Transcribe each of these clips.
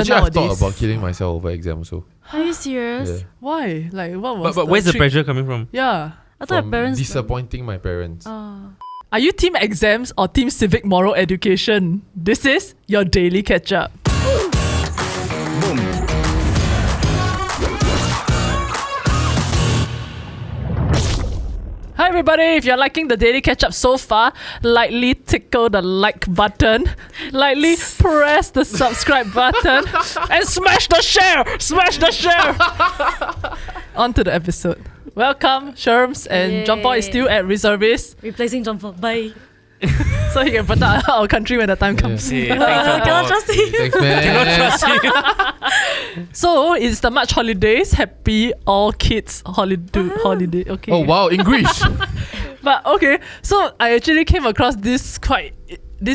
even Actually, nowadays. I've thought about killing myself over exam also. Are you serious? Yeah. Why? Like, what was But where's the trick? pressure coming from? Yeah. I thought your From parents. disappointing my parents. Are you team exams or team civic moral education? This is your daily catch-up. Hi everybody, if you're liking the daily catch-up so far, lightly tickle the like button, lightly press the subscribe button, and smash the share! Smash the share! On to the episode. Welcome, Sherms, and John Paul is still at reservist, Replacing John Paul. Bye. so he can protect our country when the time comes. Hey, Cannot trust him. Thanks, man. Cannot trust him. So it's the March holidays. Happy all kids holiday. Okay. Oh wow, English. But okay, so I actually came across this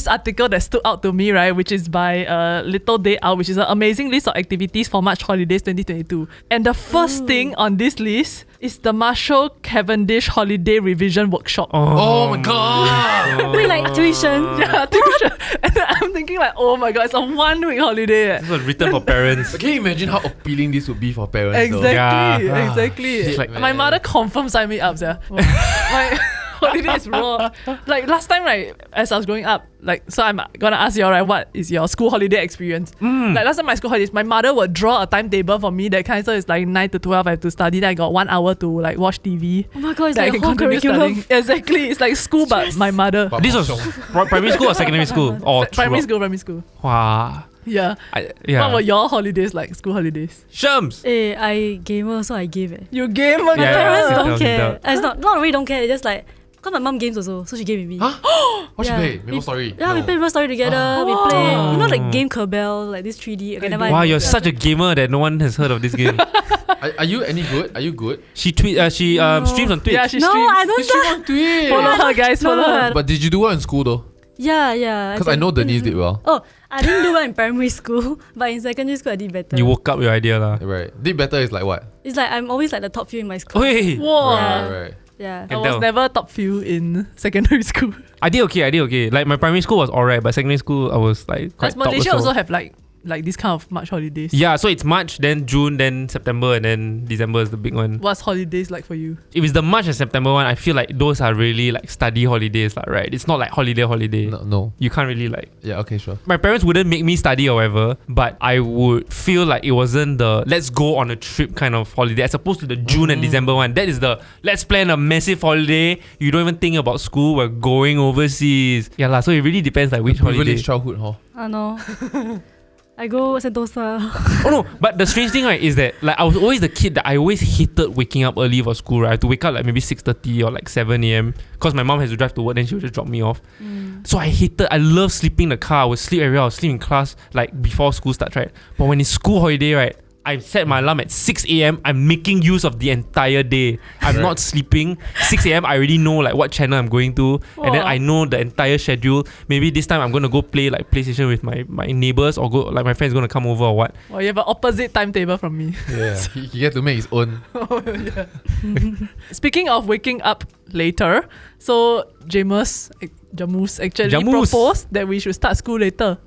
article that stood out to me, right, which is by Little Day Out, which is an amazing list of activities for March holidays 2022. And the first thing on this list is the Marshall Cavendish Holiday Revision Workshop. Oh my god. Wait, like tuition. Yeah, tuition. And then I'm thinking like, oh my god, it's a 1 week holiday. This was written for parents. Can you imagine how appealing this would be for parents? Exactly, Yeah. exactly. Shit, My man. mother confirmed signed me up, yeah. My holiday is raw. Like last time, right, as I was growing up, like, so I'm gonna ask you all, right, what is your school holiday experience? Like last time my school holidays, my mother would draw a timetable for me that kind, so it's like 9 to 12 I have to study, then I got 1 hour to like watch TV. Oh my god, it's Then I like a can whole continue curriculum. studying. Exactly, it's like school but my mother. But This was primary school or secondary school? Or Primary throughout? school. Wow. Yeah. Yeah. What were your holidays like, school holidays? Shams. I gamer, so I gave it. You gamer, My Yeah, parents yeah, don't yeah. care. It's not really don't care. It's just like, because my mom games also, so she gave me. Huh? What Yeah. you play? Maple Story. Yeah, we play Maple Story together. We play, you know, like game Kerbal, like this 3D. Okay, never mind. Wow, you're such a gamer that no one has heard of this game. Are you any good? Are you good? She streams on Twitch. Yeah, she No, streams. I don't. Stream on Twitch. Follow her, guys, No, follow her. But did you do well in school though? Yeah. Because I know Denise did well. Oh, I didn't do well in primary school, but in secondary school I did better. You woke up your idea lah. Right. Did better is like what? It's like I'm always like the top few in my school. Hey, Whoa. Yeah. Right. Yeah. I was never top few in secondary school. I did okay. Like my primary school was alright, but secondary school I was like quite Does top Malaysia also. also have like this kind of March holidays? Yeah, so it's March, then June, then September, and then December is the big one. What's holidays like for you? If it's the March and September one, I feel like those are really like study holidays, lah, right? It's not like holiday. No. You can't really like. Yeah. Okay. Sure. My parents wouldn't make me study, however, but I would feel like it wasn't the let's go on a trip kind of holiday as opposed to the June and December one. That is the let's plan a massive holiday. You don't even think about school. We're going overseas. Yeah, lah. So it really depends like which holiday. Privileged childhood, huh? I know. I go Sentosa. Oh no, but the strange thing, right, is that like I was always the kid that I always hated waking up early for school, right? I had to wake up like maybe 6:30 or like 7 a.m. because my mom has to drive to work, then she would just drop me off. So I love sleeping in the car. I would sleep everywhere. I would sleep in class like before school starts, right? But when it's school holiday, right, I set my alarm at 6 a.m. I'm making use of the entire day. I'm not sleeping. 6 a.m. I already know like what channel I'm going to, and then I know the entire schedule. Maybe this time I'm gonna go play like PlayStation with my neighbors, or go like my friend's gonna come over or what. Well, you have an opposite timetable from me. Yeah. he get to make his own. Speaking of waking up later, so Jamus actually proposed that we should start school later.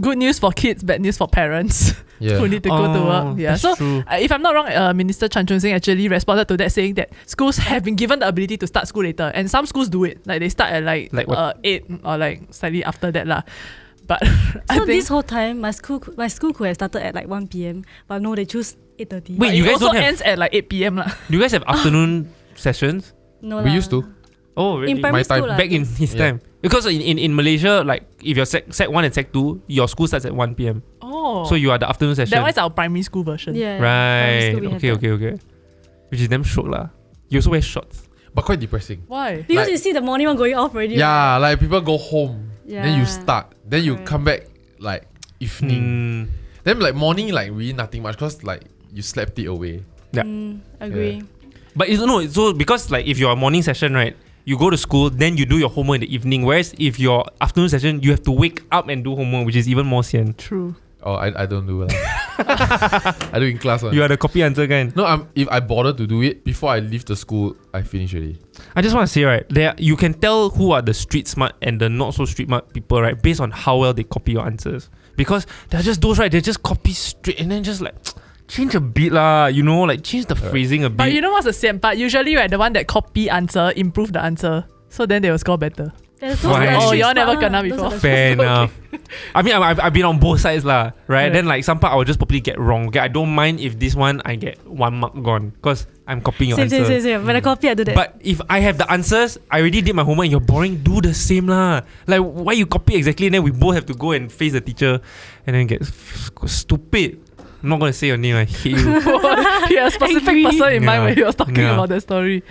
Good news for kids, bad news for parents Yeah. who need to go to work. Yeah. That's So true. if I'm not wrong, Minister Chan Chun Sing actually responded to that, saying that schools have been given the ability to start school later, and some schools do it. Like they start at like what? 8 or like slightly after that lah. But I So think this whole time, my school could have started at like 1 p.m. But no, they choose 8:30. Wait, it you guys also don't have? ends at like 8 p.m. lah. Do you guys have afternoon sessions? No We lah. used to. Oh, really? In primary My time. school lah. Back in his Yeah. time, because in Malaysia, like if you're sec 1 and sec 2, your school starts at 1 p.m. Oh. So you are the afternoon session. that was our primary school version. Yeah. Right. primary school we have Okay. Which is damn short lah. You also wear shorts. But quite depressing. Why? that. Because Like- you see the morning one going off already. Yeah, like people go home, then you Yeah. start, then you Correct. come back like evening. Then like morning like really nothing much because like you slept it away. Yeah. Agree. But it's no, so because like if you're a morning session, right, you go to school, then you do your homework in the evening. Whereas if your afternoon session, you have to wake up and do homework, which is even more sian. True. Oh, I don't do that. I do in class one. You are the copy answer guy. No, if I bother to do it before I leave the school, I finish already. I just want to say, right, you can tell who are the street smart and the not so street smart people, right, based on how well they copy your answers. because they're just those, right? They just copy straight and then just like change a bit lah, you know, like change the phrasing a bit. But you know what's the same part? Usually, right, the one that copy answer improve the answer, so then they will score better. Fine. Oh, y'all never kena before. Fair enough. I mean, I've been on both sides lah, right? Then like some part I will just probably get wrong. Okay, I don't mind if this one I get 1 mark gone because I'm copying your answer. Same. When I copy, I do that. But if I have the answers, I already did my homework and you're boring, do the same lah. Like why you copy exactly and then we both have to go and face the teacher and then get stupid. I'm not gonna say your name, I hate you. He had a specific person in mind Yeah. when he was talking Yeah. about that story.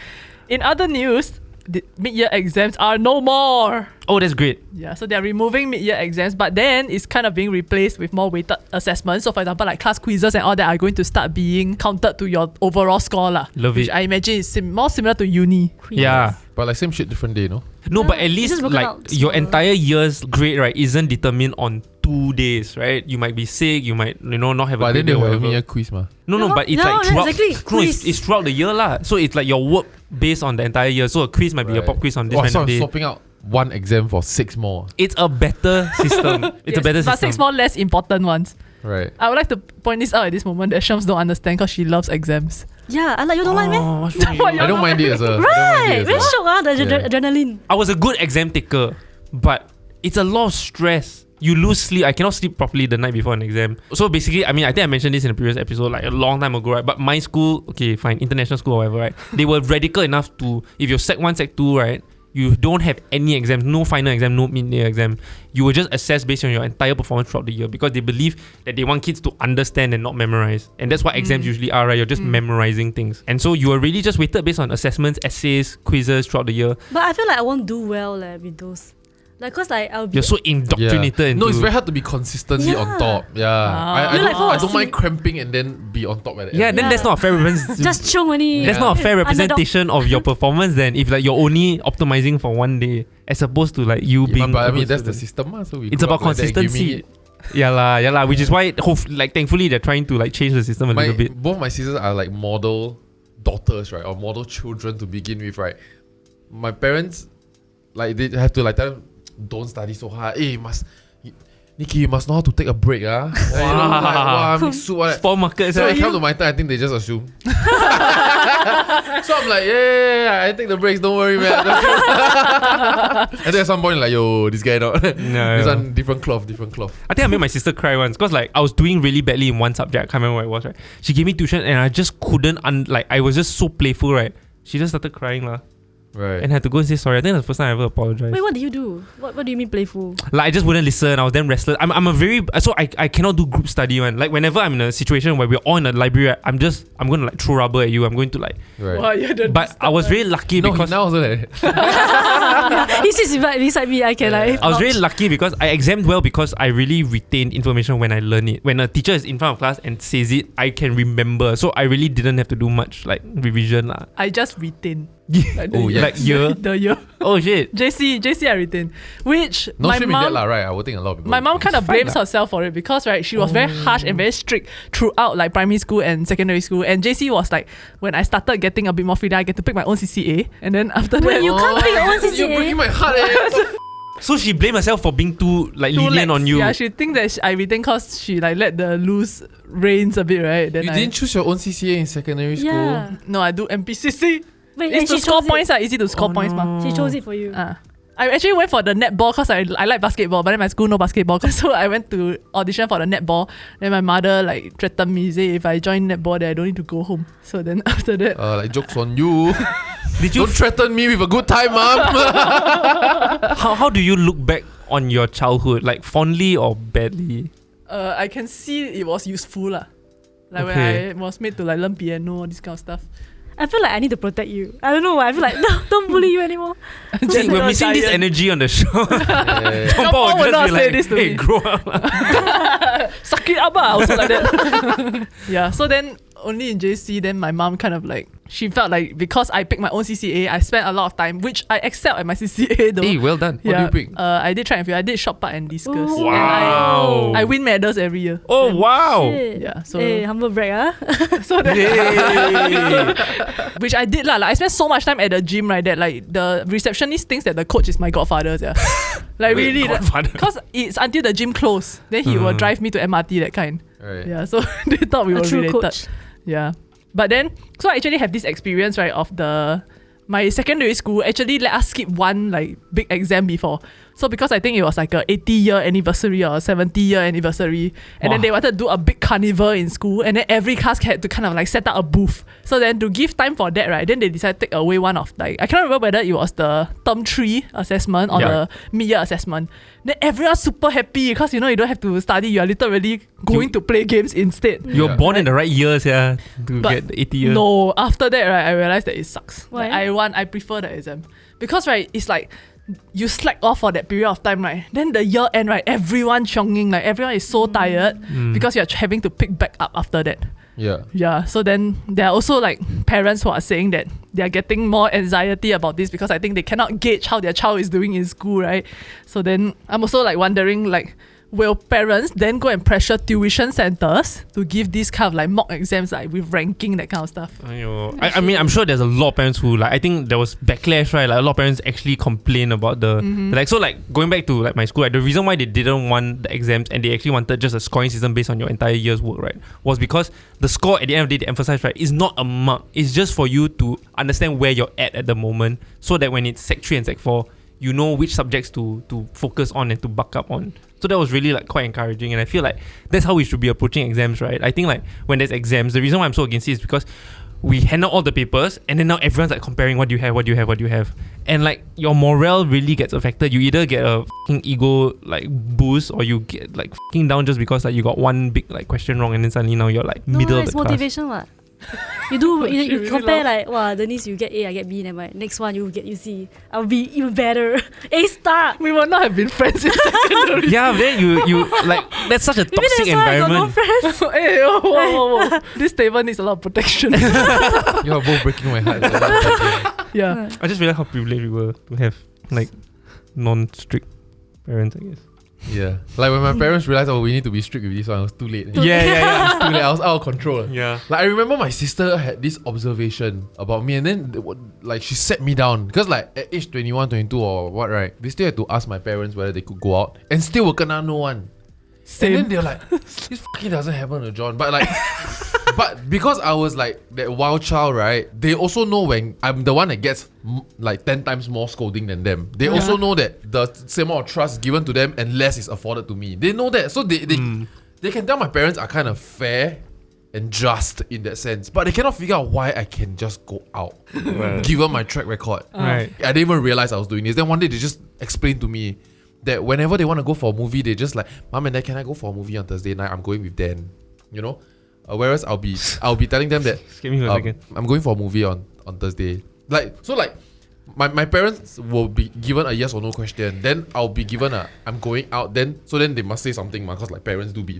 In other news, the mid-year exams are no more. Oh, that's great. Yeah, so they're removing mid-year exams, but then it's kind of being replaced with more weighted assessments. So for example, like class quizzes and all that are going to start being counted to your overall score lah. Love which it. I imagine is more similar to uni. Yeah. But like same shit, different day, no? No, but at it's least just broken like out your smaller. entire year's grade, right, isn't determined on 2 days, right? You might be sick, you might, not have But a then good day they or will have whatever. a quiz, ma. No, but it's No, like yeah, throughout, exactly. no, Quiz. it's throughout the year lah. So it's like your work based on the entire year. So a quiz might be a pop quiz on this So random I'm day. swapping out 1 exam for 6 more. It's a better system. It's a better but system. 6 more less important ones. Right. I would like to point this out at this moment that Shams don't understand because she loves exams. Yeah, I like you don't like me. Oh, what's wrong with What you? I don't mind it as a. Right, very shock the Yeah. adrenaline. I was a good exam taker, but it's a lot of stress. You lose sleep. I cannot sleep properly the night before an exam. So basically, I mean, I think I mentioned this in a previous episode, like a long time ago, right? But my school, okay, fine, international school or whatever, right? They were radical enough to, if you're Sec 1, Sec 2, right? You don't have any exams, no final exam, no mid-year exam. You will just assess based on your entire performance throughout the year because they believe that they want kids to understand and not memorize. And that's what exams usually are, right? You're just memorizing things. And so you are really just weighted based on assessments, essays, quizzes throughout the year. But I feel like I won't do well with those. Like, cause like I'll be. You're so indoctrinated into... No, it's very hard to be consistently on top. Yeah. I You don't, like fall I don't asleep. mind cramping and then be on top at the Yeah, end. then that's not a fair representation. just chung only. That's not a fair Underdog. representation of your performance then if like you're only optimizing for 1 day as opposed to like you being... But I a mean, good that's the student. system. So we It's grew about up like that, give me consistency. it. Yeah lah, which is why thankfully they're trying to like change the system a little bit. Both my sisters are like model daughters, right? Or model children to begin with, right? My parents, like, they have to like tell them, don't study so hard. Hey, Nikki, you must know how to take a break, ah. Wow, mix soup, all that. Sport markets. So So when it comes to my turn, I think they just assume. So I'm like, yeah, I take the breaks, don't worry, man. And then at some point, like, yo, this guy not. This one different cloth. I think I made my sister cry once because like I was doing really badly in one subject. I can't remember what it was, right? She gave me tuition and I just couldn't, I was just so playful, right? She just started crying lah. Right. And had to go and say sorry. I think that's the first time I ever apologized. Wait, what did you do? What do you mean playful? Like I just wouldn't listen. I was damn restless. I'm a very I cannot do group study, man. Like whenever I'm in a situation where we're all in a library, I'm gonna like throw rubber at you. I'm going to like. Right. Wow, you're the But I was very lucky No, because now also like that. He sits beside me. I can like. I was very lucky because I examined well because I really retained information when I learn it. When a teacher is in front of class and says it, I can remember. So I really didn't have to do much like revision lah. I just retain. Like Oh, yeah. Like year. The year. Oh shit. JC I retain. Which No my shame in that mom lah, right? I would think a lot of people. my mom kind of fine blames lah. herself for it because right she was very harsh and very strict throughout like primary school and secondary school, and JC was like when I started getting a bit more freedom I get to pick my own CCA, and then after that you can't pick your own CCA. You're breaking my heart, eh. So she blamed herself for being too like too lenient lax. on you. Yeah, she think that I retain cause she like let the loose reins a bit, right? Then You didn't choose your own CCA in secondary school. Yeah. No, I do MPCC. Wait, It's and to she score chose points, easy to score points, ma. She chose it for you. I actually went for the netball because I like basketball, but then my school no basketball. So I went to audition for the netball. Then my mother like threatened me, say if I join netball, then I don't need to go home. So then after that, Like jokes on you. Did you Don't threaten me with a good time, mom. how do you look back on your childhood, like fondly or badly? I can see it was useful lah. Like Okay. when I was made to like learn piano, all this kind of stuff. I feel like I need to protect you. I don't know why. I feel like no, don't bully you anymore. See, we're missing this giant. energy on the show. Yeah. John Paul Paul would would not just be say like, this to hey, me." grow up lah. Suck it up, also like that. Yeah. So then only in JC, then my mom kind of like she felt like because I picked my own CCA, I spent a lot of time, which I excelled at my CCA though. Hey, well done. What do you pick? I did track and field. I did shot put and discus. Ooh. Wow. And I win medals every year. Oh, wow. Shit. Yeah, so- Hey, humble brag, So that, Yay. which I did lah. Like I spent so much time at the gym, right? That like the receptionist thinks that the coach is my godfather. Yeah. Like Wait, really, godfather? because it's until the gym closed, then he will drive me to MRT, that kind. Right. Yeah, so they thought we A were true related. coach. Yeah. But then, so I actually have this experience, right, of my secondary school actually let us skip one like big exam before. So because I think it was like a 80-year anniversary or 70-year anniversary, and then Wow. they wanted to do a big carnival in school, and then every class had to kind of like set up a booth. So then to give time for that, right, then they decided to take away one of like, I can't remember whether it was the term 3 assessment or Yeah. the mid-year assessment. Then everyone's super happy because you know you don't have to study, you are literally going to play games instead. You're Yeah. born in the right years, yeah, to But get the 80 years. No, after that, right, I realized that it sucks. Why? Like, I prefer the exam. Because, right, it's like you slack off for that period of time, right? Then the year end, right, everyone chonging, like everyone is so tired because you're having to pick back up after that. Yeah. Yeah, so then there are also like parents who are saying that they are getting more anxiety about this because I think they cannot gauge how their child is doing in school, right? So then I'm also like wondering, like, will parents then go and pressure tuition centers to give these kind of like mock exams, like with ranking, that kind of stuff? Aiyo. I mean, I'm sure there's a lot of parents who like. I think there was backlash, right? Like a lot of parents actually complain about the like. So like going back to like my school, right, the reason why they didn't want the exams and they actually wanted just a scoring system based on your entire year's work, right, was because the score at the end of the day, they emphasize, right, is not a mark. It's just for you to understand where you're at the moment, so that when it's Sec 3 and Sec 4, you know which subjects to focus on and to buck up on. So that was really like quite encouraging, and I feel like that's how we should be approaching exams, right? I think like when there's exams, the reason why I'm so against it is because we hand out all the papers and then now everyone's like comparing what do you have, and like your morale really gets affected. You either get a fucking ego like boost or you get like fucking down just because like you got one big like question wrong and then suddenly now you're like No, middle of it's the class. motivation, what? You do She you really compare love- like, wow, Denise, you get A, I get B, never mind. Next one you get you C. I'll be even better. A star. We will not have been friends in secondary. Yeah, then you like that's such a Maybe toxic that's why I got no environment. friends. Hey, whoa. This table needs a lot of protection. You are both breaking my heart. Yeah. I just realized how privileged we were to have like non-strict parents, I guess. Yeah. Like when my parents realized, oh, we need to be strict with this one, it was too late. Yeah. It's too late. I was out of control. Yeah. Like I remember my sister had this observation about me, and then like she set me down because like at age 21, 22 or what, right? They still had to ask my parents whether they could go out, and still will kena no one. Same. And then they're like, this fucking doesn't happen to John. But like, but because I was like that wild child, right? They also know when I'm the one that gets like 10 times more scolding than them. They also know that the same amount of trust given to them and less is afforded to me. They know that, so they can tell my parents are kind of fair and just in that sense, but they cannot figure out why I can just go out, given my track record. Right. I didn't even realize I was doing this. Then one day they just explained to me that whenever they want to go for a movie, they just like, Mom and Dad, can I go for a movie on Thursday night? I'm going with Dan. You know? Whereas I'll be telling them that Skip me for a second. I'm going for a movie on Thursday. Like so like my parents will be given a yes or no question. Then I'll be given a I'm going out. Then they must say something, because like parents do be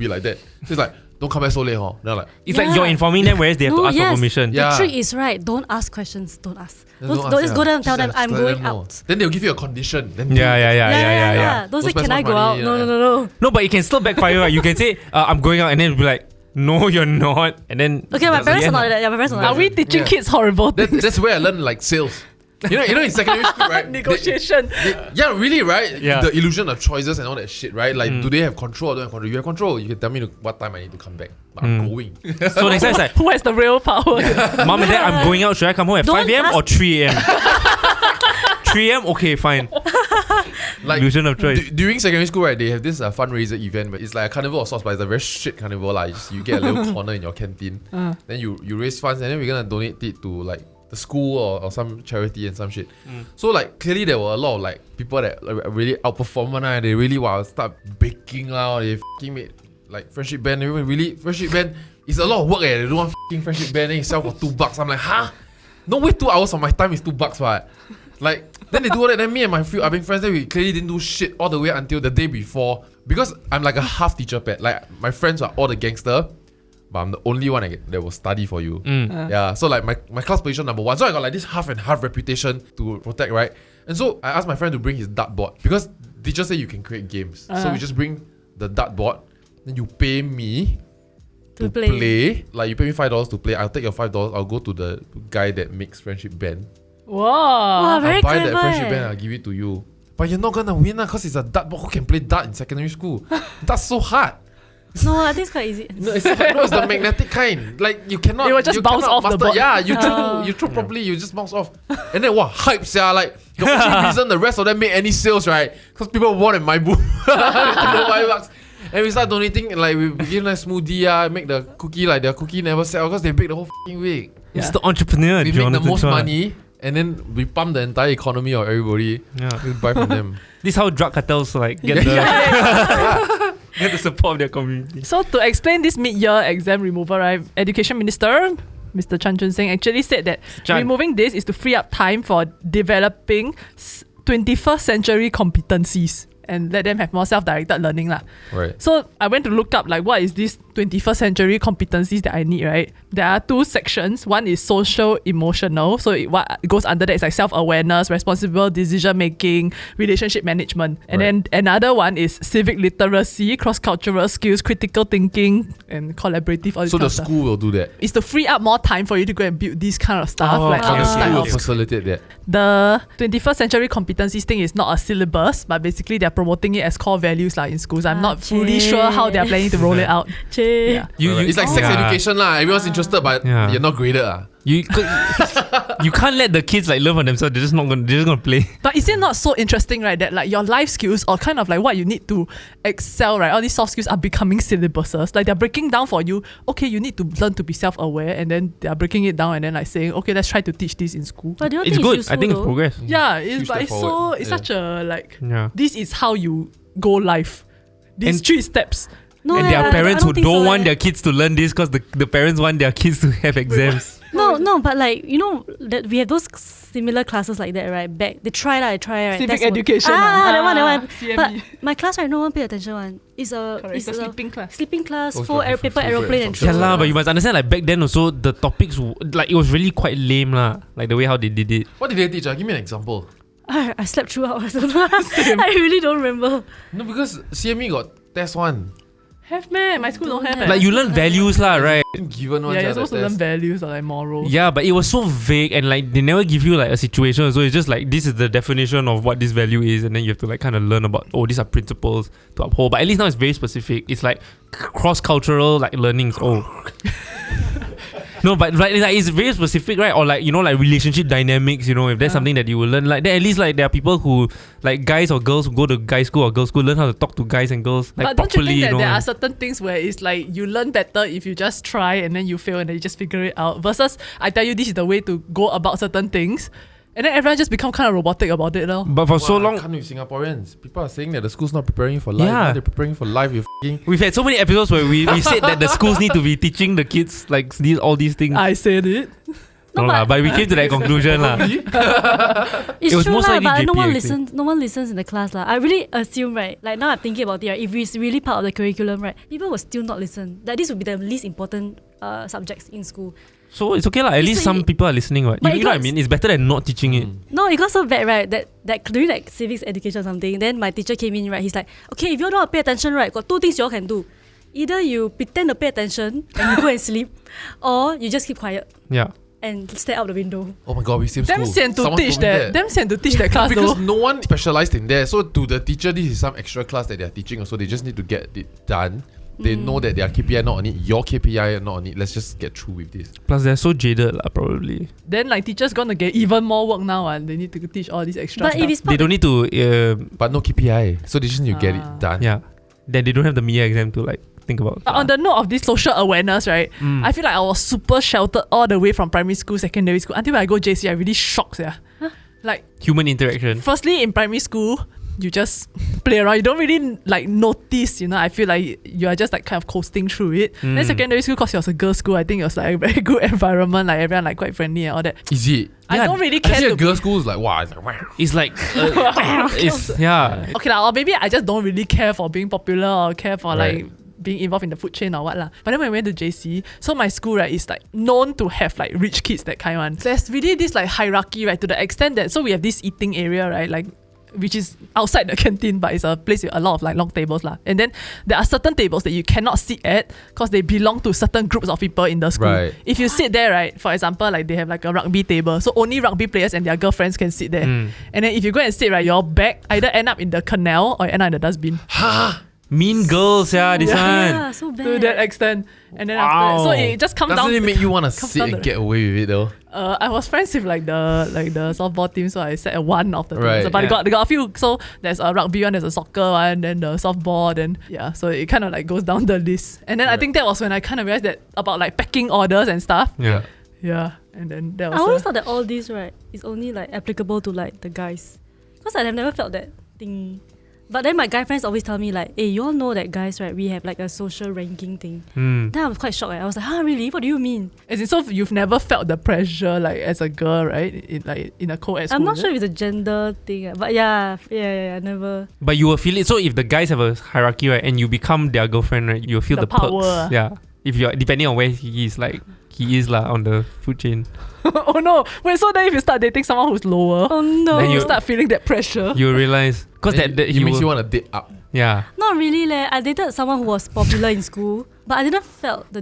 like that. So it's like, don't come back so late, huh? They're like, It's like you're informing them, whereas they have to ask for permission. Yeah. The trick is right. Don't ask questions. Don't ask. Don't Don't ask, just go there and tell them Just I'm let going them know. out. Then they'll give you a condition. Then Yeah. Don't say, Don't spend can I so much go out? money, No. No, but it can still backfire, right? You can say, I'm going out, and then be like, no, you're not. And then Okay, my that's parents the are end. not like that. Yeah, my parents are Are not we like that. teaching kids horrible things? That's where I learned like sales. You know in secondary school, right? Negotiation. Yeah, really, right? Yeah. The illusion of choices and all that shit, right? Like, do they have control or don't have control? You have control. You can tell me what time I need to come back. But I'm going. So next time it's like, Who has the real power? Mom and Dad, I'm going out. Should I come home at Don't 5 a.m. or ask- 3 a.m.? 3 a.m. Okay, fine. Like Illusion of choice. during secondary school, right? They have this fundraiser event, but it's like a carnival of sorts, but it's a very shit carnival. Like, you get a little corner in your canteen. Then you raise funds, and then we're gonna donate it to like the school or some charity and some shit. So like clearly there were a lot of like people that really outperform and they really start baking loud. They fucking made like friendship band. Everyone really friendship band is a lot of work. They do one fucking friendship band and you sell for $2. I'm like, huh? No way, 2 hours of my time is $2, right? Like then they do all that. Then me and my few other friends, then we clearly didn't do shit all the way until the day before, because I'm like a half teacher pet. Like my friends are all the gangster, but I'm the only one that will study for you. Mm. Yeah, so like my class position number 1. So I got like this half and half reputation to protect, right? And so I asked my friend to bring his dartboard because teachers say you can create games. So we just bring the dartboard, then you pay me to play. Like you pay me $5 to play. I'll take your $5. I'll go to the guy that makes friendship band. Wow. Very I'll buy clever. that friendship band. I'll give it to you. But you're not gonna win because it's a dartboard. Who can play dart in secondary school? That's so hard. No, I think it's quite easy. No, it's the magnetic kind. Like you cannot. It will just you bounce cannot off the master- board. Yeah, you throw properly, you just bounce off. And then hype, yeah. Like the only reason the rest of them made any sales, right? Because people won in my booth. $5. And we start donating, like we give them a smoothie, make the cookie, like their cookie never sell because they bake the whole f***ing week. It's the entrepreneur, We make Jonathan the most Chua. money, and then we pump the entire economy of everybody. Yeah. We buy from them. This is how drug cartels like get get the support of their community. So to explain this mid-year exam removal, right, Education Minister Mr. Chan Chun Sing actually said that removing this is to free up time for developing 21st century competencies and let them have more self-directed learning lah. Right. So I went to look up like what is this 21st century competencies that I need, right? There are 2 sections. One is social emotional. So what goes under that is like self-awareness, responsible decision making, relationship management. And then another one is civic literacy, cross-cultural skills, critical thinking, and collaborative. All this So kind the of stuff. school will do that. It's to free up more time for you to go and build this kind of stuff. Oh, like okay. The this school type will of facilitate that. the 21st century competencies thing is not a syllabus, but basically they're promoting it as core values like in schools. I'm not fully sure how they're planning to roll it out. Yeah. It's like sex education lah. Everyone's interested, but you're not graded ah. You can't let the kids like learn for themselves. They're just gonna play. But is it not so interesting, right, that like your life skills or kind of like what you need to excel, right? All these soft skills are becoming syllabuses. Like they're breaking down for you. Okay, you need to learn to be self-aware, and then they're breaking it down and then like saying, okay, let's try to teach this in school. But do you It's think good. useful I think it's though? progress. Yeah, Huge but step it's forward. it's Yeah. such a like Yeah. this is how you go life. These And- 3 steps. No, And there I are parents who think don't so, want their kids to learn this because the parents want their kids to have exams. No, but like you know that we have those similar classes like that, right? Back they try right. Civic That's what- education. that one. CME. But my class right, no one pay attention one. It's Correct, it's it's a a sleeping class. sleeping class, Oh, full for paper favorite aeroplane and functions. Yeah throw. lah, but you must understand like back then also the topics like it was really quite lame lah. Like the way how they did it. What did they teach? Give me an example. I slept throughout. I don't know. I really don't remember. No, because CME got test 1. Have man, my school don't have it. Like you learn values lah, right? Given one. yeah, you're supposed to learn values or like morals. Yeah, but it was so vague and like they never give you like a situation. So it's just like this is the definition of what this value is, and then you have to like kind of learn about these are principles to uphold. But at least now it's very specific. It's like cross-cultural like learnings. No, but like it's very specific, right? Or like like relationship dynamics. If that's something that you will learn, like then at least like there are people who like guys or girls who go to guy school or girls school learn how to talk to guys and girls like But don't you properly. think that there are certain things where it's like you learn better if you just try and then you fail and then you just figure it out versus I tell you this is the way to go about certain things and then everyone just become kind of robotic about it now. But for so long, can't with Singaporeans. People are saying that the school's not preparing you for life. Yeah. Now they're preparing you for life. You're f***ing. we've had so many episodes where we said that the schools need to be teaching the kids like all these things. I said it. No lah, but we came to that conclusion lah. It's It was true most lah, likely but no JP one actually. listens. No one listens in the class lah. I really assume right. Like now I'm thinking about it. Right, if it's really part of the curriculum, right, people will still not listen. Like this would be the least important subjects in school. So it's okay lah. At It's least like- some people are listening, right? But You it know what I got- mean? It's better than not teaching it. No, it got so bad, right? That during like civics education or something, then my teacher came in, right? He's like, okay, if you all don't want to pay attention, right, got 2 things you all can do. Either you pretend to pay attention and you go and sleep, or you just keep quiet Yeah. and stare out the window. Oh my god, we same Them school. sent to Someone teach told me that. Them sent to teach that class Because though. no one specialized in there. So to the teacher, this is some extra class that they're teaching. Also, they just need to get it done. They know that their KPI not on it. Your KPI not on it. Let's just get through with this. Plus they're so jaded lah, probably. Then like teachers gonna get even more work now and they need to teach all these extra But stuff. if it's They part don't need to. But no KPI. So they just need to get it done. Yeah. Then they don't have the MIA exam to like think about. But on the note of this social awareness, right? I feel like I was super sheltered all the way from primary school, secondary school. Until when I go JC, I really shocked, yeah. Like, Human interaction. firstly, in primary school, you just play around. You don't really like notice, I feel like you are just like kind of coasting through it. Then secondary school, because it was a girls' school, I think it was like a very good environment. Like everyone like quite friendly and all that. Is it? I Yeah, don't really I care see a to girls' school is like wow. It's like wow. It's like it's yeah. Okay, or maybe I just don't really care for being popular or care for Right. like being involved in the food chain or what lah. But then when we went to JC, so my school, right, is like known to have like rich kids, that kind one. So there's really this like hierarchy, right, to the extent that, so we have this eating area, right, like, which is outside the canteen, but it's a place with a lot of like long tables lah. And then there are certain tables that you cannot sit at because they belong to certain groups of people in the school. Right. If you sit there, right, for example, like they have like a rugby table, so only rugby players and their girlfriends can sit there. And then if you go and sit, right, your bag either end up in the canal or end up in the dustbin. Mean girls, yeah, this one. Yeah, so bad. To that extent. And then after that, so it just comes down. Doesn't it make you want to comes sit down and to- get away with it though? I was friends with like the softball team, so I sat at one of the teams. Right. But Yeah. they got a few. So there's a rugby one, there's a soccer one, then the softball, then yeah. So it kind of like goes down the list. And then I Right. think that was when I kind of realized that about like packing orders and stuff. Yeah. Yeah. And then that I always was. thought that all this, right, is only like applicable to like the guys. Because I have never felt that thing. But then my guy friends always tell me like, hey, you all know that guys, right, we have like a social ranking thing. Then I was quite shocked. I was like, huh, really? What do you mean? As in, so you've never felt the pressure like as a girl, right? In a co-ed school. I'm not is sure it? if it's a gender thing, but yeah, never. But you will feel it. So if the guys have a hierarchy, right, and you become their girlfriend, right, you'll feel The the, power. perks. Yeah. If you're depending on where he is, like he is lah on the food chain, Oh no! Wait, so then if you start dating someone who's lower, Oh no. Then you you- start feeling that pressure. you realize because Then that it you makes you will- want to date up. yeah. Not really leh. I dated someone who was popular in school, but I didn't feel the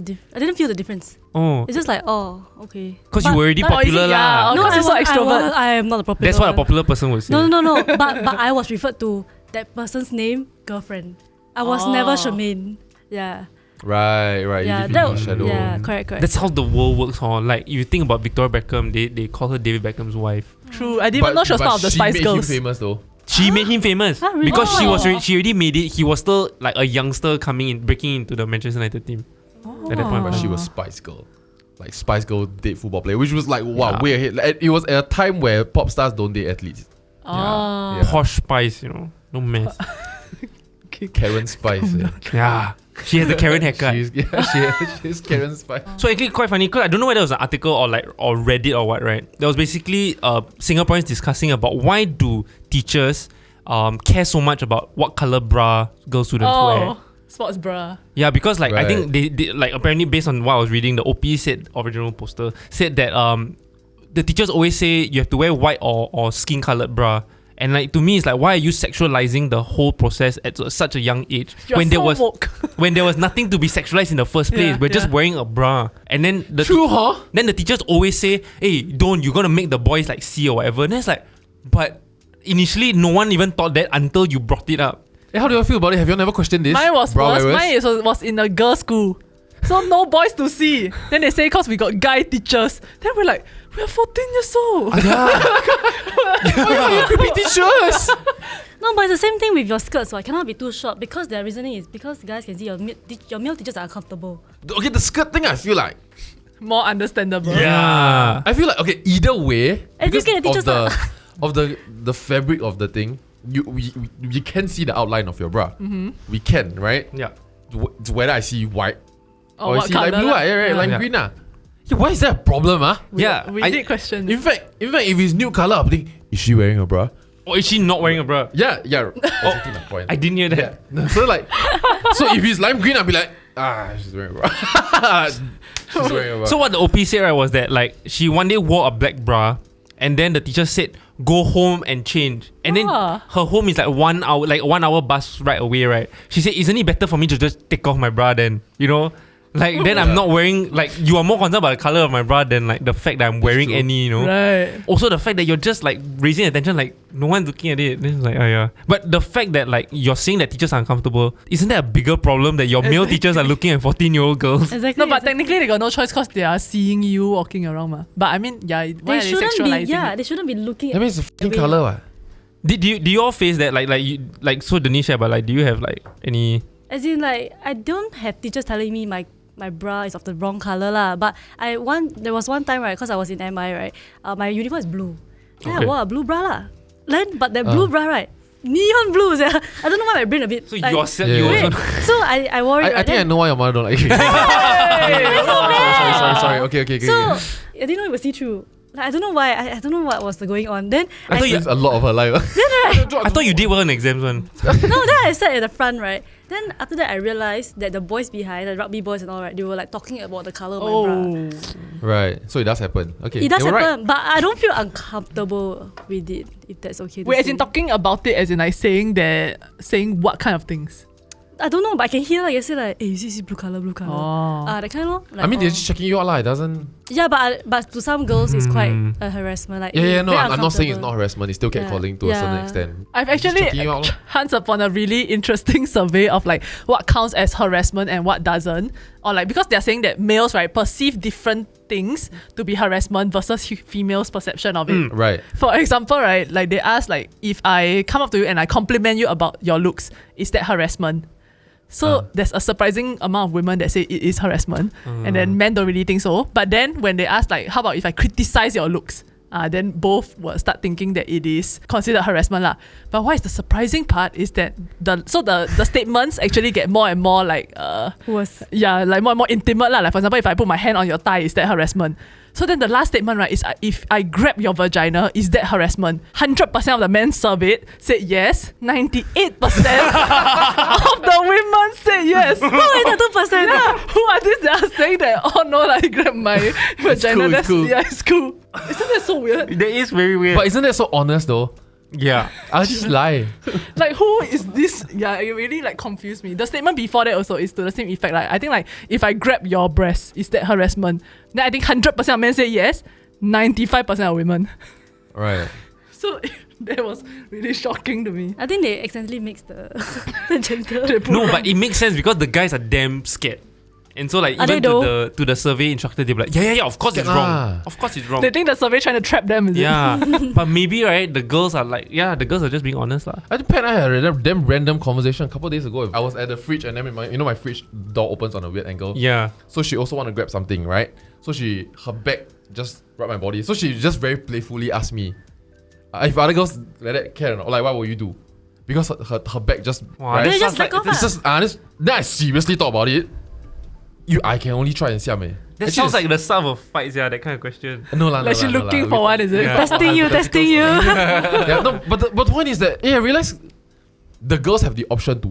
difference. Oh, It's just like, oh, okay. because you But- were already but- popular Yeah, lah. because you're so extrovert. I am not a popular That's what a one. popular person would say. No. but I was referred to that person's name, girlfriend. I was never Oh. Charmaine. Yeah. Right. Yeah. You live in That, your shadow. yeah. Correct. That's how the world works, huh? Like if you think about Victoria Beckham, they call her David Beckham's wife. True. I didn't even know she was part of the Spice She Girls. made him famous though. She made him famous Huh, really? because she Oh. already made it. He was still like a youngster breaking into the Manchester United team at that point. But she was Spice Girl. Like Spice Girl date football player, which was like wow, Yeah. way ahead. Like, it was at a time where pop stars don't date athletes. Oh. Yeah. Posh Spice, no mess. Karen Spice. Yeah. Yeah, she has the Karen haircut. She's Karen Spice. So actually quite funny because I don't know whether it was an article or Reddit or what, right? There was basically Singaporeans discussing about why do teachers care so much about what color bra girl students wear. Oh, sports bra. Yeah, because like I Right. think they like apparently based on what I was reading, the OP said original poster said that the teachers always say you have to wear white or skin colored bra. And like to me, it's like why are you sexualizing the whole process at such a young age You're when so there was woke. when there was nothing to be sexualized in the first place? Yeah, We're just yeah. wearing a bra, and then True, huh? then the teachers always say, "Hey, you're gonna make the boys like see or whatever." And it's like, but initially no one even thought that until you brought it up. Hey, how do you feel about it? Have you never questioned this? Mine was Bra worse. wearers? Mine was in a girls' school. So no boys to see. Then they say because we got guy teachers. Then we're like, we're 14 years old. You creepy teachers. No, but it's the same thing with your skirts. So I cannot be too short because their reasoning is because guys can see your male teachers are uncomfortable. Okay, the skirt thing, I feel like More understandable. Yeah. I feel like okay. Either way, because Educate the teachers of the fabric of the thing, we can see the outline of your bra. We can, right? Yeah. It's whether I see white or I what see like colour blue, lah. right? Like Yeah. green, Yeah, why is that a problem, Yeah. We I- did question. In fact, if it's new color, I'm thinking, is she wearing a bra? Or is she not wearing a bra? Yeah. Exactly my point. I didn't hear that. Yeah. So like, so if it's lime green, I'll be like, she's wearing a bra. She's wearing a bra. So what the OP said, right, was that like she one day wore a black bra, and then the teacher said go home and change, and then Ah. her home is like 1 hour, like 1 hour bus ride away, right? She said, isn't it better for me to just take off my bra then, like then I'm not wearing, like you are more concerned about the color of my bra than like the fact that I'm wearing true. any, Right. Also the fact that you're just like raising attention, like no one's looking at it. Then it's like, oh yeah. But the fact that like you're saying that teachers are uncomfortable, isn't that a bigger problem that your male teachers are looking at 14-year-old girls? Exactly. No, but technically they got no choice because they are seeing you walking around. Ma. But I mean, yeah, why they are shouldn't they be. sexualizing Yeah, it? they shouldn't be looking That at. means it's a fucking Wait. color, what? Do you all face that like so Denise, but like do you have like any? As in, like, I don't have teachers telling me my bra is of the wrong color lah. But there was one time, right, because I was in MI, right, my uniform is blue. Then Okay. I wore a blue bra lah. Then but that blue bra, right, neon blue. Yeah. I don't know why my brain a bit. So like, yourself, Yeah, you yeah. also. So I wore it. I right, think I then- know why your mother don't like you. Hey! sorry. Okay. So I didn't know it was see through. Like, I don't know why. I don't know what was going on. Then I thought you- That's a lot of her life. I thought you did well in exams one. no, then I sat at the front, right? Then after that, I realized that the boys behind, the rugby boys and all, right, they were like talking about the color of my bra. Right. So it does happen. Okay. It does they were happen, right. but I don't feel uncomfortable with it, if that's okay. to Wait, as say. in talking about it, as in like saying what kind of things? I don't know, but I can hear like you say like, hey, you see blue color, blue color. Oh. That kind of. Like, I mean, they're just checking you out, lah. It doesn't. yeah, but to some girls, it's quite a harassment. Like, Yeah, no, very I'm not saying it's uncomfortable. not harassment. It's still catcalling to a certain extent. I've Just actually checking you out, lor. chanced upon a really interesting survey of like what counts as harassment and what doesn't. Or like, because they're saying that males, right, perceive different things to be harassment versus females' perception of it. Right. For example, right, like they ask like, if I come up to you and I compliment you about your looks, is that harassment? So there's a surprising amount of women that say it is harassment, and then men don't really think so. But then when they ask like, how about if I criticize your looks? Then both will start thinking that it is considered harassment lah. But what is the surprising part is that the statements actually get more and more like like more and more intimate lah. Like for example, if I put my hand on your thigh, is that harassment? So then the last statement, right, is if I grab your vagina, is that harassment? 100% of the men surveyed said yes. 98% of the women said yes. Oh, it's 2%. Yeah, who are these that are saying that? Oh no, like, I grab my vagina. cool, it's cool. Yeah, it's cool. Isn't that so weird? That is very weird. But isn't that so honest though? yeah. I'll just lie. Like, who is this? Yeah, it really like confused me. The statement before that also is to the same effect. Like, I think like, if I grab your breast, is that harassment? Then I think 100% of men say yes, 95% of women. Right. So that was really shocking to me. I think they accidentally mixed the gender. They put No, wrong- but it makes sense because the guys are damn scared. And so like Are even they to the survey instructor, they'll be like, yeah, of course it's Ah. wrong. Of course it's wrong. they think the survey trying to trap them, is it? Yeah. But maybe right, the girls are like, the girls are just being honest lah. I think Pat and I had a damn random conversation a couple of days ago. I was at the fridge and then my fridge door opens on a weird angle. Yeah. So she also want to grab something, right? So her back just rubbed my body. So she just very playfully asked me, if other girls like that care or not, like what will you do? Because her back just Wow, right? They that just sounds back off. It's just then I seriously thought about it. I can only try and siam eh. That Actually, sounds like the start of fights, yeah, that kind of question. no lah. Like, she looking for one, is it? Yeah. testing you. Yeah, no, but the point is that I realize the girls have the option to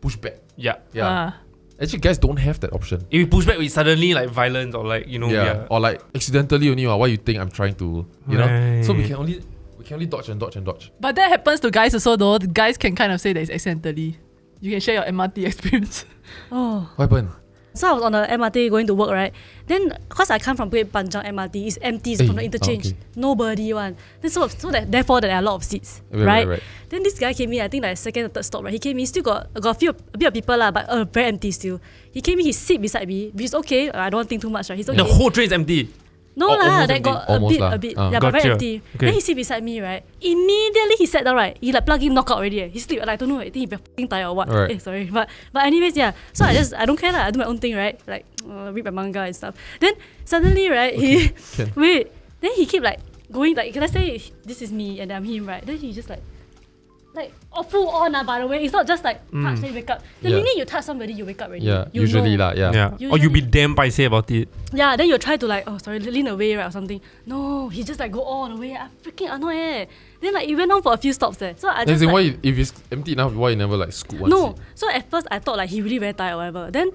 push back. Yeah. Yeah. Ah. Actually, guys don't have that option. If we push back, we suddenly like violence or like, Yeah. Or like accidentally only why you think I'm trying to, you know? So we can only dodge and dodge and dodge. But that happens to guys also though. The guys can kind of say that it's accidentally. You can share your MRT experience. Oh. What happened? So I was on the MRT going to work, right? Then, because I come from Bukit Panjang MRT, it's empty, it's from the interchange. okay. Nobody one. Then therefore there are a lot of seats, right? Then this guy came in, I think like second or third stop, right? He came in, still got a bit of people lah, but very empty still. He came in, he sit beside me, which is okay. I don't think too much, right? He's okay. The whole train is empty. No Oh, lah, almost that empty. got Almost a lah. bit. Ah. Yeah, but very Gotcha. empty. Okay. Then he sit beside me, right? Immediately he sat down, right? He like plug in knockout already. He sleep. Like, I don't know. I think he fucking tired or what. Alright. Sorry. But anyways, yeah. So I don't care lah. I do my own thing, right? Like read my manga and stuff. Then suddenly, right? can. Wait. Then he keep like going like, can I say this is me and I'm him, right? Then he just like full on by the way. It's not just like touch then you wake up. The Yeah. minute you touch somebody, you wake up already. Yeah, You usually know. lah. Yeah. Yeah. Or you'll be damn paiseh about it. Yeah, then you try to like, lean away, right, or something. No, he just like go all the way. I freaking annoyed eh. Then like it went on for a few stops there. So I As just in, like, why if it's empty enough, why you never like scoop one no. seat? So at first I thought like he really very tired or whatever. Then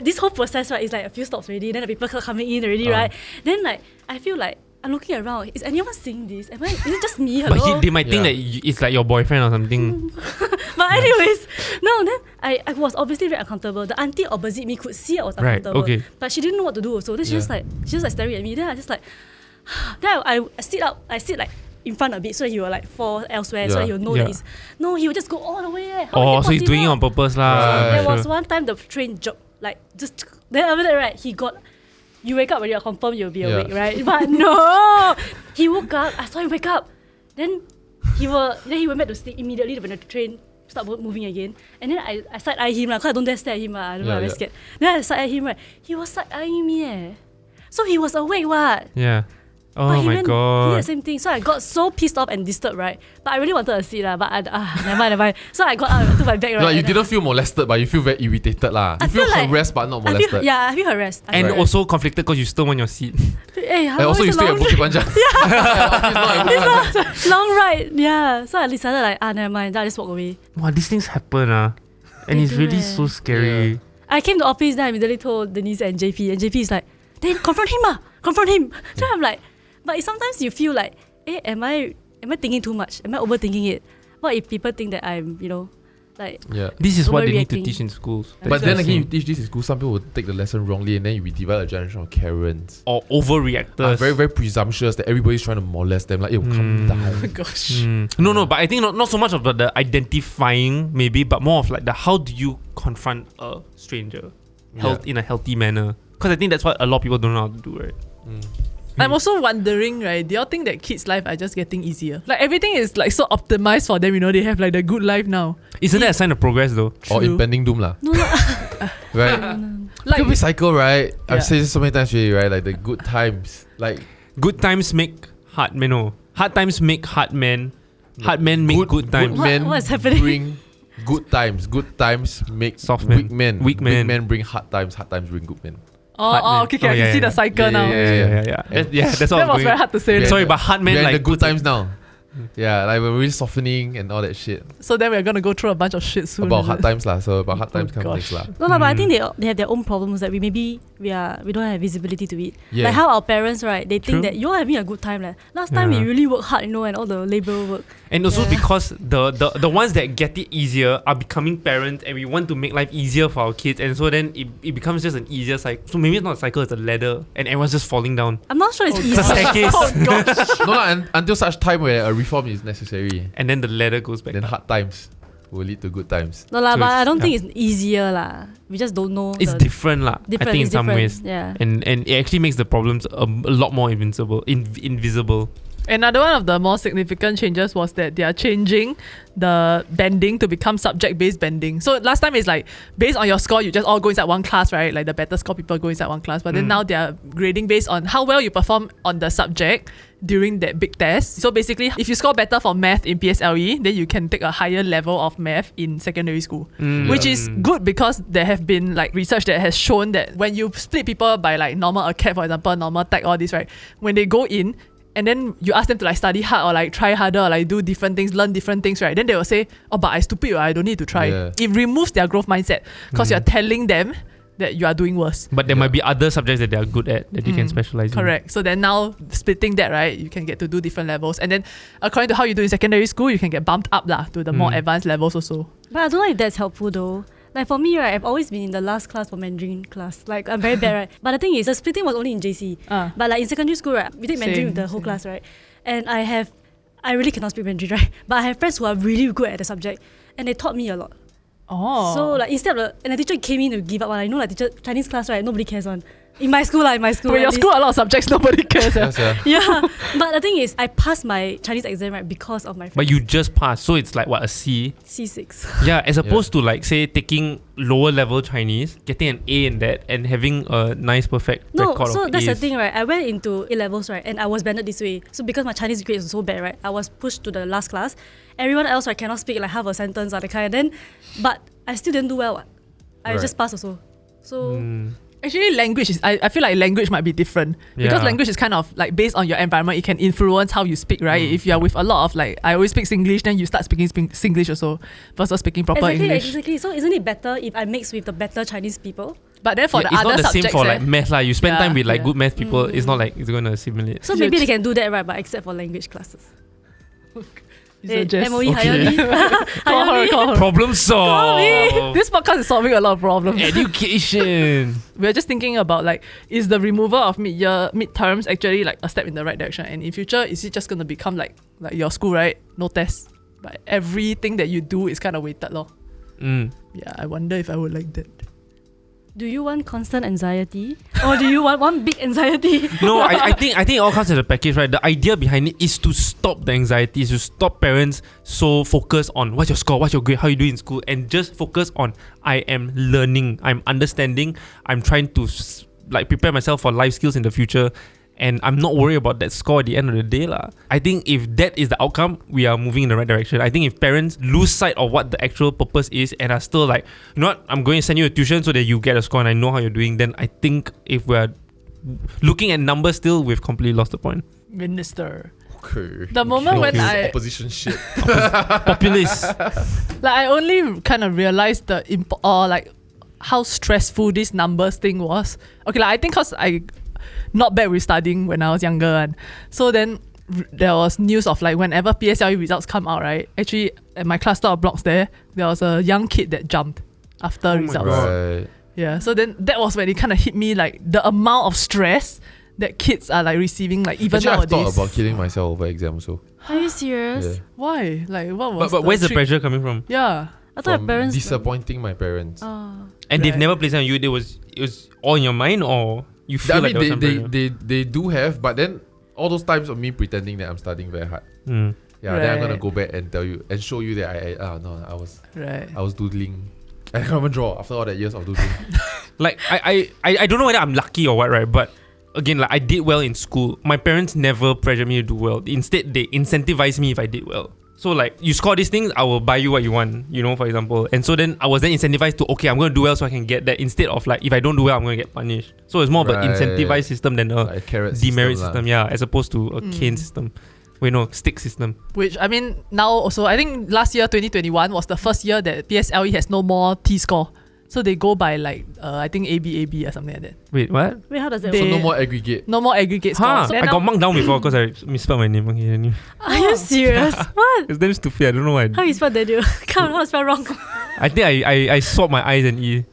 this whole process, right, is like a few stops already. Then the people start coming in already, right? Then like I feel like I'm looking around. Is anyone seeing this? Is it just me? Hello? But they might think Yeah. that it's like your boyfriend or something. But anyways, no, then I was obviously very uncomfortable. The auntie opposite me could see I was Right, uncomfortable. okay. But she didn't know what to do. So then she Yeah. just like staring at me. Then I just like then I sit like in front a bit so that he will like fall elsewhere so Yeah. that he will know Yeah. that he's no, he will just go all the way. How Oh, is so it he's doing it possible? on purpose lah. Right. There was Sure. one time the train jerked, like just then after that, right, he got you wake up when you're confirmed you'll be Yeah. awake, right? But no, he woke up. I saw him wake up. Then he went back to sleep immediately when the train started moving again. And then I side eye him because I don't dare stare at him. I don't know, I'm very scared. Then I side eye him, right? He was side eyeing me. So he was awake, what? Yeah. Oh But he my He did god. the same thing. So I got so pissed off and disturbed, right? But I really wanted a seat, but never mind. So I got out and took my bag, right? Like you and didn't feel molested, but you feel very irritated lah. I You feel feel like- harassed but not I molested. feel, I feel harassed. And Right. also conflicted because you still want your seat. Hey, And also you stay at Bukit Panjang. long ride. Yeah. So I decided like, never mind. Then I just walk away. Wow, these things happen, and They it's do, really eh. so scary. I came to office, then I immediately told Denise and JP. And JP is like, then confront him, confront him. Then I'm like, but sometimes you feel like, am I thinking too much? Am I overthinking it? What if people think that I'm, like, Yeah. This is what they need to Overreacting. teach in schools. But That's then the again, you thing. teach this in school, some people will take the lesson wrongly and then you divide a generation of Karens. Or overreactors. Very, very presumptuous that everybody's trying to molest them. Like, calm down. Gosh. No, but I think not so much of the identifying maybe, but more of like the how do you confront a stranger in a healthy manner. Because I think that's what a lot of people don't know how to do, right? I'm also wondering, right? Do y'all think that kids' life are just getting easier? Like everything is like so optimized for them, they have like the good life now. Isn't that a sign of progress though? Or True. impending doom lah. no, Right? Like Could be cycle, right? Yeah. I've said this so many times already, right? Like the good times. Like Good times make hard men. No. Hard times make hard men. Hard men make good times. men What is happening? bring good times. Good times make Soft men. weak men. Weak men. men bring hard times. Hard times bring good men. Hard men. okay, I can see the cycle now. Yeah. That's what That I'm was going. very hard to say. Yeah. Sorry, but hard men We're in like the good times now. Yeah, like we're really softening and all that shit So then we're gonna go through a bunch of shit soon. about is hard it? times lah. So about hard Oh times kind of gosh. things lah. No, but I think they have their own problems that we don't have visibility to it. Yeah. Like how our parents, right? They think True. that you're having a good time. Like. Last time we Yeah. really work hard, and all the labor work. And also Yeah. because the ones that get it easier are becoming parents, and we want to make life easier for our kids, and so then it becomes just an easier cycle. So maybe it's not a cycle, it's a ladder, and everyone's just falling down. I'm not sure it's It's easy. a staircase, Oh gosh. No, until such time where a reform is necessary, and then the ladder goes back. then hard times will lead to good times. No lah, So but it's- I don't think it's easier lah. We just don't know. It's the different lah. I different- think in it's some different, ways, yeah. and it actually makes the problems a lot more invisible. Another one of the more significant changes was that they are changing the banding to become subject-based banding. So last time it's like based on your score, you just all go inside one class, right? Like the better score people go inside one class. But then now they are grading based on how well you perform on the subject during that big test. So basically, if you score better for math in PSLE, then you can take a higher level of math in secondary school. Which is good because there have been like research that has shown that when you split people by like normal acad, for example, normal tech, all this, right? When they go in, and then you ask them to like study hard or like try harder or like do different things, learn different things, right? Then they will say, oh, but I stupid, I don't need to try. Yeah. It removes their growth mindset because you're telling them that you are doing worse. But there might be other subjects that they are good at that you can specialize in. Correct. So then now splitting that, right, you can get to do different levels. And then according to how you do in secondary school, you can get bumped up lah to the more advanced levels also. But I don't know if that's helpful though. Like for me, right, I've always been in the last class for Mandarin class. Like I'm very bad, right? But the thing is, the splitting was only in JC. But like in secondary school, right, we take Mandarin with the whole class, right? And I really cannot speak Mandarin, right? But I have friends who are really good at the subject, and they taught me a lot. Oh. So like instead of and the teacher came in to give up, like teacher Chinese class, right? Nobody cares on. In my school, But at your least. school, a lot of subjects, nobody cares. Yes, yeah. Yeah, but the thing is, I passed my Chinese exam, right, because of my friends. But you just passed, so it's like what, a C? C6. Yeah, as opposed to like say taking lower level Chinese, getting an A in that, and having a nice perfect No, record so of that's the A's. thing, right? I went into A-levels, right, and I was banded this way. So because my Chinese grades were so bad, right, I was pushed to the last class. Everyone else, right, cannot speak like half a sentence or the kind. But I still didn't do well. What? I Right. just passed also. So Actually, language is, I feel like language might be different because Yeah. language is kind of like based on your environment, it can influence how you speak, right? If you are with a lot of like, I always speak Singlish, then you start speaking Singlish also versus speaking proper English. exactly. So isn't it better if I mix with the better Chinese people? But then for Yeah, the it's other not the subjects, same for like math lah. You spend Yeah, time with like yeah. good math people. It's not like it's going to assimilate. So Yeah, maybe they just- can do that, right? But except for language classes. Just, MOE hire me. call her, call her. Problem solved. This podcast is solving a lot of problems. Education. We're just thinking about like, is the removal of midterms actually like a step in the right direction? And in future, is it just gonna become like your school, right? No tests, but everything that you do is kind of weighted, lor. Yeah, I wonder if I would like that. Do you want constant anxiety, or do you want one big anxiety? No, I think it all comes as a package, right? The idea behind it is to stop the anxiety, is to stop parents so focused on what's your score, what's your grade, how you do in school, and just focus on I am learning, I'm understanding, I'm trying to like prepare myself for life skills in the future, and I'm not worried about that score at the end of the day lah. I think if that is the outcome, we are moving in the right direction. I think if parents lose sight of what the actual purpose is and are still like, you know what, I'm going to send you a tuition so that you get a score and I know how you're doing, then I think if we're looking at numbers still, we've completely lost the point. Minister. Okay. The moment when This opposition shit. Populist. Like I only kind of realized the like how stressful this numbers thing was. Okay, like I think cause I not bad with studying when I was younger, and so then there was news of like whenever PSLE results come out, right? Actually, at my cluster of blocks there was a young kid that jumped after results. Right. Yeah, so then that was when it kind of hit me, like the amount of stress that kids are like receiving, like even Actually, nowadays. I've thought about killing myself over exams also. Are you serious? Yeah. Why? Like what was? But where's the trick? pressure coming from? Yeah. I thought your From parents. disappointing my parents. Oh. And they've Right. never placed it on you. It was all in your mind, or you feel I like mean, there was some pressure? they do have, but then all those times of me pretending that I'm studying very hard. Mm. Yeah, then I'm gonna Right. go back and tell you and show you that I Right. was doodling. I can't even draw after all that years of doodling. Like I don't know whether I'm lucky or what, right? But again, like I did well in school. My parents never pressured me to do well. Instead, they incentivized me if I did well. So like, you score these things, I will buy you what you want, you know, for example. And so then I was then incentivized to, okay, I'm going to do well so I can get that, instead of like, if I don't do well, I'm going to get punished. So it's more of an Right. incentivized system than a Like a carrot demerit lah. system, yeah, as opposed to a cane system. Wait, no, stick system. Which I mean now also, I think last year 2021 was the first year that PSLE has no more T score. So they go by like I think AB or something like that. Wait, what? Wait, how does that They- So work? no more aggregate. No more aggregate Huh? scores. I Then got now- marked down before because I misspelled my name. Okay, anyway. Are you serious? What? It's damn stupid. I don't know why. How you spell Daniel? Come on, how to spell wrong? I think I swapped my I's and E.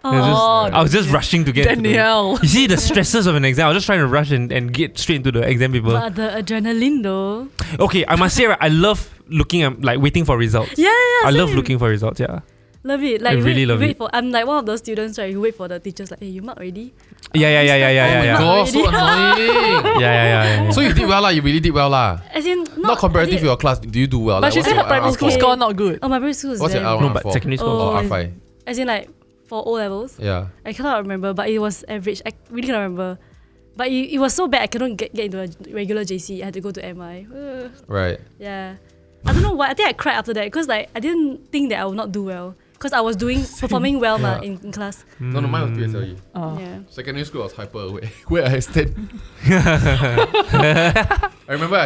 Oh, I was just rushing to get to the- Danielle. You see the stresses of an exam. I was just trying to rush and get straight into the exam paper. but the adrenaline though. Okay, I must say, right, I love looking at, like, waiting for results. Yeah, I love same. looking for results, yeah. Love it. Like I really love wait it. for. I'm like one of those students, right? Who wait for the teachers, like, hey, you mark already? Yeah. God, so annoying. Yeah. So you did well lah. You really did well lah. As in, Not comparative with your class. Do you do well? But Like, she what's said your her primary R4? school score not good. Oh, my primary school is What's your damn. R1? No, but secondary school. Oh, Or R5? As in, like for O levels, Yeah. I cannot remember, but it was average. I really cannot remember. But it was so bad I couldn't get into a regular JC. I had to go to MI. Right. Yeah. I don't know why. I think I cried after that because like I didn't think that I would not do well because I was performing well Yeah. in class. No, mine was PSLE. Oh. Yeah. Secondary school I was hyper aware where I stand. I remember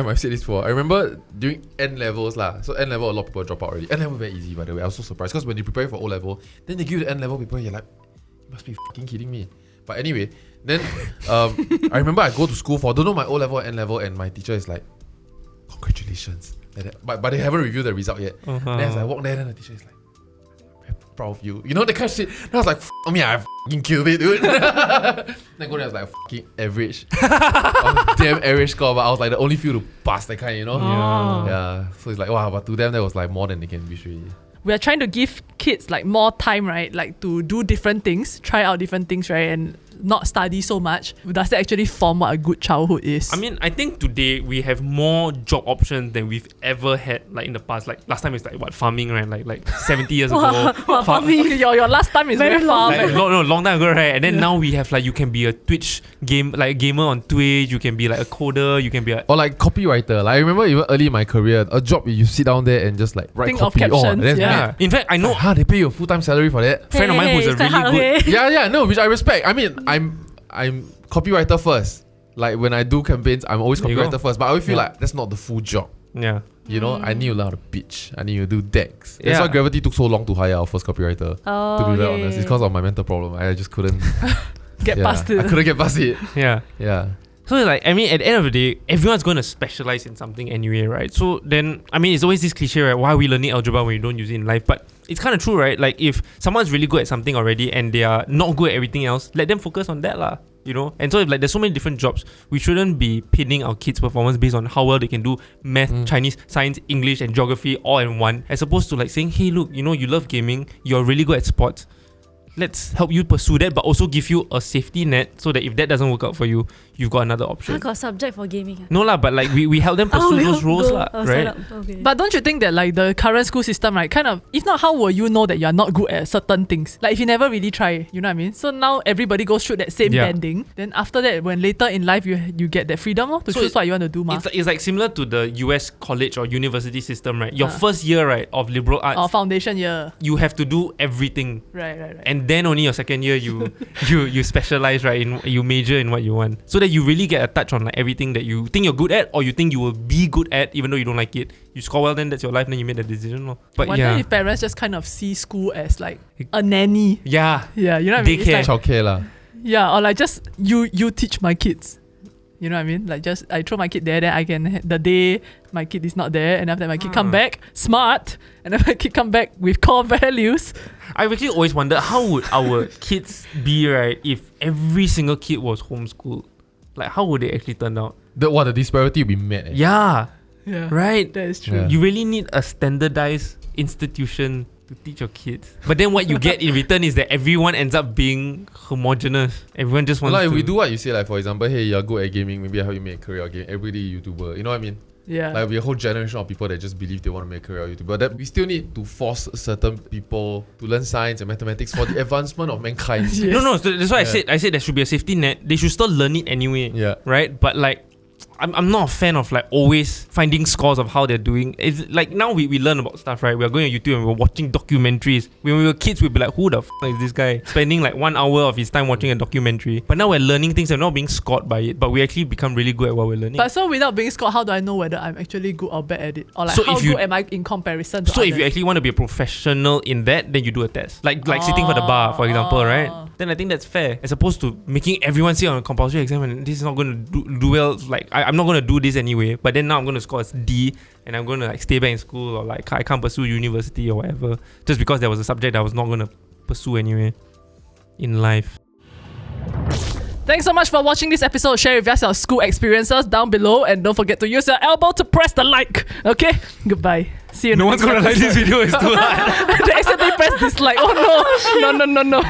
I've said this before. I remember during N levels lah. So N level a lot of people drop out already. N level very easy by the way. I was so surprised because when you prepare for O level, then they give you the N level paper. You're like, you must be fucking kidding me. But anyway, then I remember I go to school for don't know my O level, N level, and my teacher is like, congratulations. Like that. But they haven't reviewed the result yet. Then as I walk there, then the teacher is like, I'm proud of you. You know, the kind of shit. Then I was like, me, I fucking killed it, dude. Then I go there, I was like, fucking average. I was damn average score, but I was like the only few to pass that kind, you know? Oh. Yeah. So it's like, wow, but to them, that was like more than they can wish really. We are trying to give kids like more time, right? Like to do different things, try out different things, right? And not study so much. Does that actually form what a good childhood is? I mean, I think today we have more job options than we've ever had, like in the past. Like last time it's like what, farming, right? Like 70 years ago. farming. Okay, your last time is very far Like, back. long time ago, right? And then now we have like, you can be a Twitch gamer on Twitch. You can be like a coder. You can be a Or like copywriter. Like I remember even early in my career, a job you sit down there and just like write Think of copy. captions, that's yeah. mad. In fact, I know They pay you a full-time salary for that? friend of mine who's a it's quite really hard, good. okay? Yeah, no, which I respect. I mean, I'm copywriter first. Like when I do campaigns, I'm always There you copywriter go. first. But I always feel Yeah. like that's not the full job. Yeah. You know, I need to learn how to pitch. I need to do decks. That's Yeah. why Gravity took so long to hire our first copywriter. Oh, To be very okay. honest, it's because of my mental problem. I just couldn't Get past I it. couldn't get past it. Yeah. Yeah. So like, I mean, at the end of the day, everyone's going to specialize in something anyway, right? So then, I mean, it's always this cliche, right? Why are we learning algebra when you don't use it in life? But it's kind of true, right? Like if someone's really good at something already and they are not good at everything else, let them focus on that lah. You know? And so if like there's so many different jobs, we shouldn't be pinning our kids' performance based on how well they can do math, Chinese, science, English, and geography all in one, as opposed to like saying, hey, look, you know, you love gaming, you're really good at sports. let's help you pursue that, but also give you a safety net so that if that doesn't work out for you, you've got another option. I got subject for gaming. No lah, but like we help them pursue those roles lah, right? Okay. But don't you think that like the current school system, right, kind of, if not, how will you know that you're not good at certain things? Like if you never really try, you know what I mean? So now everybody goes through that same bending. Then after that, when later in life you get that freedom to choose what you want to do. It's like similar to the US college or university system, right? Your first year, right, of liberal arts, or foundation year, you have to do everything. Right. And then only your second year you specialize, right? You major in what you want, so that you really get a touch on like everything that you think you're good at or you think you will be good at, even though you don't like it. You score well, then that's your life. Then you made the decision, lor. But wonder if parents just kind of see school as like a nanny. Yeah, you know what I mean? Daycare, it's like, childcare lah. Yeah, or like just you teach my kids. You know what I mean? Like just I throw my kid there, then I can the day my kid is not there, and after my kid come back smart, and then my kid come back with core values. I've actually always wondered how would our kids be, right, if every single kid was homeschooled. Like how would they actually turn out? The disparity would be mad. Yeah, right. That is true. Yeah. You really need a standardized institution to teach your kids. But then what you get in return is that everyone ends up being homogenous. Everyone just wants Like to... we do what you say, like for example, hey, you're good at gaming, maybe I help you make a career at game. Everybody YouTuber, you know what I mean? Yeah. Like we have a whole generation of people that just believe they want to make a career YouTuber. But that we still need to force certain people to learn science and mathematics for the advancement of mankind. Yes. No, so that's why I said there should be a safety net. They should still learn it anyway. Yeah. Right? But like I'm not a fan of like always finding scores of how they're doing. It's like now we learn about stuff, right? We're going on YouTube and we're watching documentaries. When we were kids, we'd be like, who the f is this guy? Spending like 1 hour of his time watching a documentary. But now we're learning things and not being scored by it, but we actually become really good at what we're learning. But so without being scored, how do I know whether I'm actually good or bad at it? Or like So how if you- good am I in comparison to So others? if you actually want to be a professional in that, then you do a test. Like sitting for the bar, for example, right? Then I think that's fair. As opposed to making everyone sit on a compulsory exam and this is not going to do well. Like I'm not going to do this anyway. But then now I'm going to score as D and I'm going to like stay back in school, or like I can't pursue university or whatever. Just because there was a subject I was not going to pursue anyway in life. Thanks so much for watching this episode. Share with us your school experiences down below, and don't forget to use your elbow to press the like. Okay? Goodbye. See you. No one's going to like this video. It's too hard. They accidentally press dislike. Oh no. No.